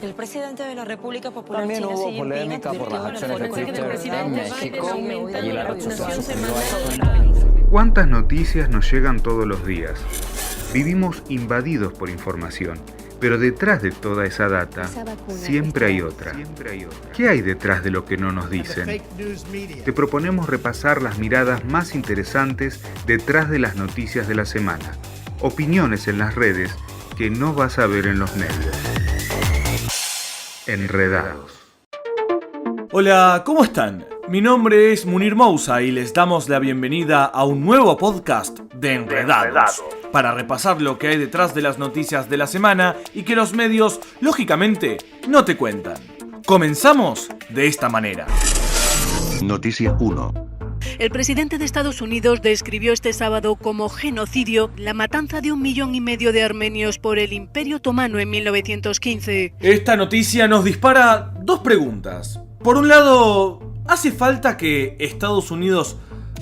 El presidente de la República Popular También China, hubo Xi Jinping, polémica por las acciones de Twitter en México y la red social. ¿Cuántas noticias nos llegan todos los días? Vivimos invadidos por información, pero detrás de toda esa data siempre hay otra. ¿Qué hay detrás de lo que no nos dicen? Te proponemos repasar las miradas más interesantes detrás de las noticias de la semana. Opiniones en las redes que no vas a ver en los medios. Enredados. Hola, ¿cómo están? Mi nombre es Munir Mousa y les damos la bienvenida a un nuevo podcast de Enredados, para repasar lo que hay detrás de las noticias de la semana y que los medios, lógicamente, no te cuentan. Comenzamos de esta manera. Noticia 1. El presidente de Estados Unidos describió este sábado como genocidio la matanza de 1,5 millones de armenios por el Imperio Otomano en 1915. Esta noticia nos dispara dos preguntas. Por un lado, ¿hace falta que Estados Unidos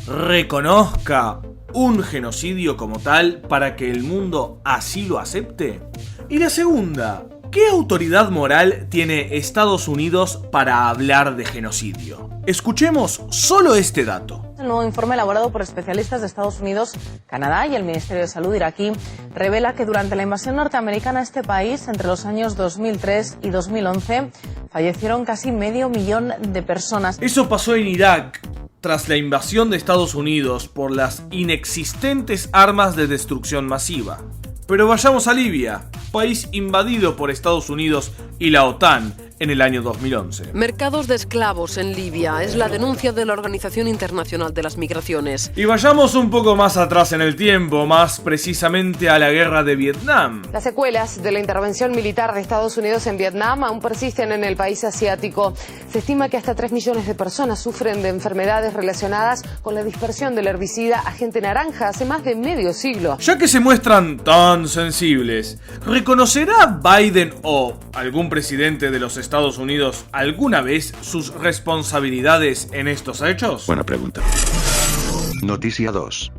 reconozca un genocidio como tal para que el mundo así lo acepte? Y la segunda, ¿qué autoridad moral tiene Estados Unidos para hablar de genocidio? Escuchemos solo este dato. El nuevo informe elaborado por especialistas de Estados Unidos, Canadá y el Ministerio de Salud iraquí revela que durante la invasión norteamericana a este país, entre los años 2003 y 2011, fallecieron casi 500,000 de personas. Eso pasó en Irak, tras la invasión de Estados Unidos por las inexistentes armas de destrucción masiva. Pero vayamos a Libia, país invadido por Estados Unidos y la OTAN en el año 2011. Mercados de esclavos en Libia es la denuncia de la Organización Internacional de las Migraciones. Y vayamos un poco más atrás en el tiempo, más precisamente a la guerra de Vietnam. Las secuelas de la intervención militar de Estados Unidos en Vietnam aún persisten en el país asiático. Se estima que hasta 3 millones de personas sufren de enfermedades relacionadas con la dispersión del herbicida Agente Naranja hace más de medio siglo. Ya que se muestran tan sensibles, ¿reconocerá Biden o algún presidente de los Estados Unidos alguna vez sus responsabilidades en estos hechos? Buena pregunta. Noticia 2.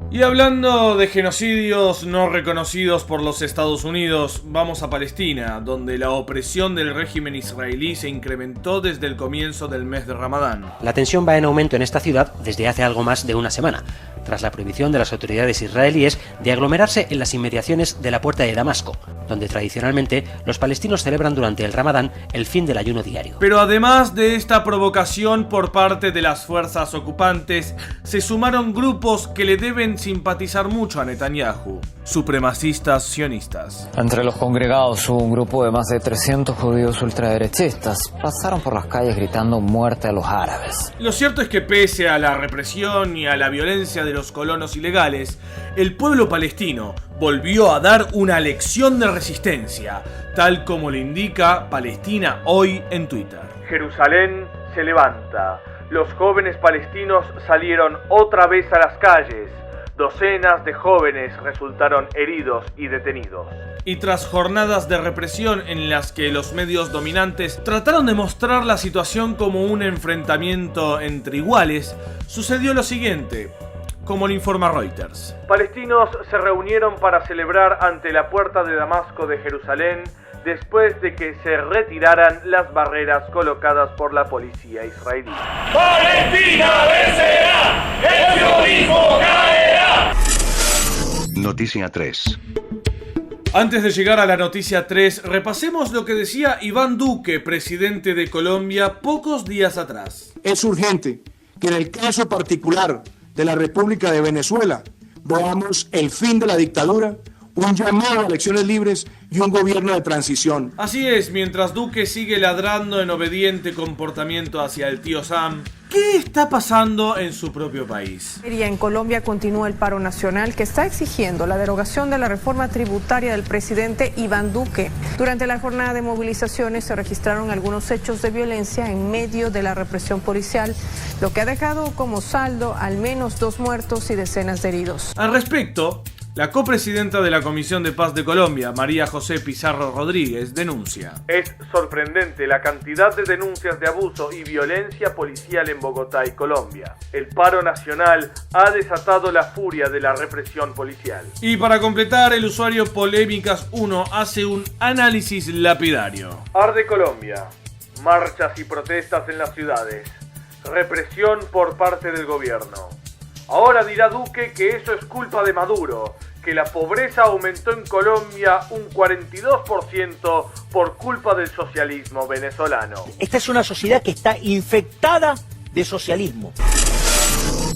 Y hablando de genocidios no reconocidos por los Estados Unidos, vamos a Palestina, donde la opresión del régimen israelí se incrementó desde el comienzo del mes de Ramadán. La tensión va en aumento en esta ciudad desde hace algo más de una semana, tras la prohibición de las autoridades israelíes de aglomerarse en las inmediaciones de la puerta de Damasco, donde tradicionalmente los palestinos celebran durante el Ramadán el fin del ayuno diario. Pero además de esta provocación por parte de las fuerzas ocupantes, se sumaron grupos que le deben simpatizar mucho a Netanyahu, supremacistas sionistas. Entre los congregados hubo un grupo de más de 300 judíos ultraderechistas. Pasaron por las calles gritando muerte a los árabes. Lo cierto es que pese a la represión y a la violencia de los colonos ilegales, el pueblo palestino volvió a dar una lección de resistencia, tal como le indica Palestina Hoy en Twitter. Jerusalén se levanta. Los jóvenes palestinos salieron otra vez a las calles. Docenas de jóvenes resultaron heridos y detenidos. Y tras jornadas de represión en las que los medios dominantes trataron de mostrar la situación como un enfrentamiento entre iguales, sucedió lo siguiente, como lo informa Reuters. Palestinos se reunieron para celebrar ante la puerta de Damasco de Jerusalén después de que se retiraran las barreras colocadas por la policía israelí. ¡Palestina vencerá! ¡El sionismo caerá! Noticia 3. Antes de llegar a la noticia 3, repasemos lo que decía Iván Duque, presidente de Colombia, pocos días atrás. Es urgente que en el caso particular de la República de Venezuela veamos el fin de la dictadura, un llamado a elecciones libres y un gobierno de transición. Así es, mientras Duque sigue ladrando en obediente comportamiento hacia el tío Sam, ¿qué está pasando en su propio país? En Colombia continúa el paro nacional que está exigiendo la derogación de la reforma tributaria del presidente Iván Duque. Durante la jornada de movilizaciones se registraron algunos hechos de violencia en medio de la represión policial, lo que ha dejado como saldo al menos 2 muertos y decenas de heridos. Al respecto, La copresidenta de la Comisión de Paz de Colombia, María José Pizarro Rodríguez, denuncia: es sorprendente la cantidad de denuncias de abuso y violencia policial en Bogotá y Colombia. El paro nacional ha desatado la furia de la represión policial. Y para completar, el usuario Polémicas 1 hace un análisis lapidario. Arde Colombia. Marchas y protestas en las ciudades. Represión por parte del gobierno. Ahora dirá Duque que eso es culpa de Maduro, que la pobreza aumentó en Colombia un 42% por culpa del socialismo venezolano. Esta es una sociedad que está infectada de socialismo.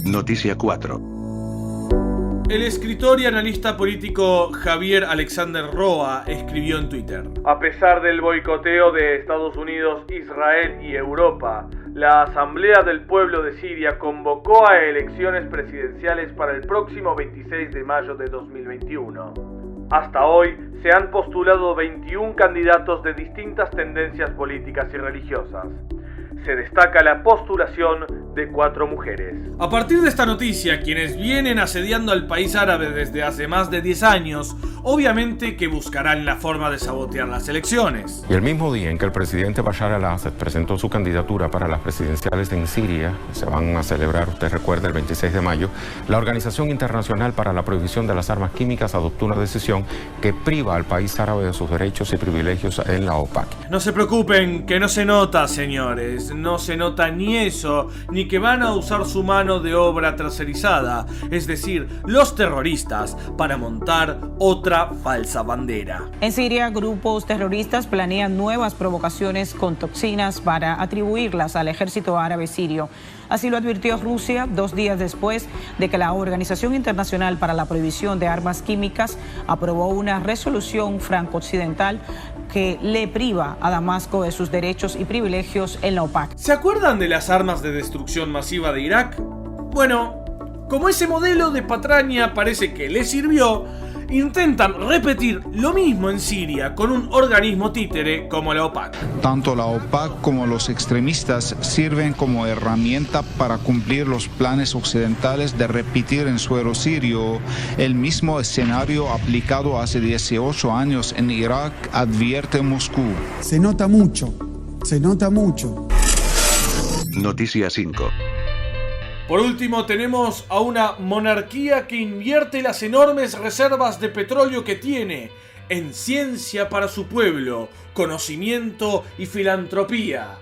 Noticia 4. El escritor y analista político Javier Alexander Roa escribió en Twitter: a pesar del boicoteo de Estados Unidos, Israel y Europa, la Asamblea del Pueblo de Siria convocó a elecciones presidenciales para el próximo 26 de mayo de 2021. Hasta hoy se han postulado 21 candidatos de distintas tendencias políticas y religiosas. Se destaca la postulación de 4 mujeres. A partir de esta noticia, quienes vienen asediando al país árabe desde hace más de 10 años, obviamente que buscarán la forma de sabotear las elecciones. Y el mismo día en que el presidente Bashar al-Assad presentó su candidatura para las presidenciales en Siria, que se van a celebrar, usted recuerda, el 26 de mayo, la Organización Internacional para la Prohibición de las Armas Químicas adoptó una decisión que priva al país árabe de sus derechos y privilegios en la OPAC. No se preocupen, que no se nota, señores. No se nota ni eso, ni que van a usar su mano de obra tercerizada, es decir, los terroristas, para montar otra falsa bandera. En Siria, grupos terroristas planean nuevas provocaciones con toxinas para atribuirlas al ejército árabe sirio. Así lo advirtió Rusia 2 días después de que la Organización Internacional para la Prohibición de Armas Químicas aprobó una resolución franco-occidental que le priva a Damasco de sus derechos y privilegios en la OPAC. ¿Se acuerdan de las armas de destrucción masiva de Irak? Bueno, como ese modelo de patraña parece que le sirvió, intentan repetir lo mismo en Siria con un organismo títere como la OPAC. Tanto la OPAC como los extremistas sirven como herramienta para cumplir los planes occidentales de repetir en suelo sirio el mismo escenario aplicado hace 18 años en Irak, advierte Moscú. Se nota mucho, se nota mucho. Noticia 5. Por último, tenemos a una monarquía que invierte las enormes reservas de petróleo que tiene en ciencia para su pueblo, conocimiento y filantropía.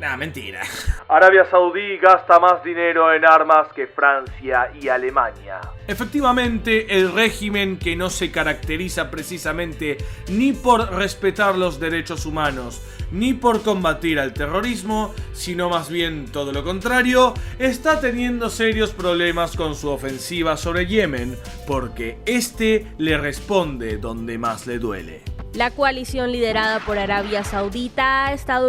Nah, mentira. Arabia Saudí gasta más dinero en armas que Francia y Alemania. Efectivamente, el régimen que no se caracteriza precisamente ni por respetar los derechos humanos, ni por combatir al terrorismo, sino más bien todo lo contrario, está teniendo serios problemas con su ofensiva sobre Yemen, porque este le responde donde más le duele. La coalición liderada por Arabia Saudita ha estado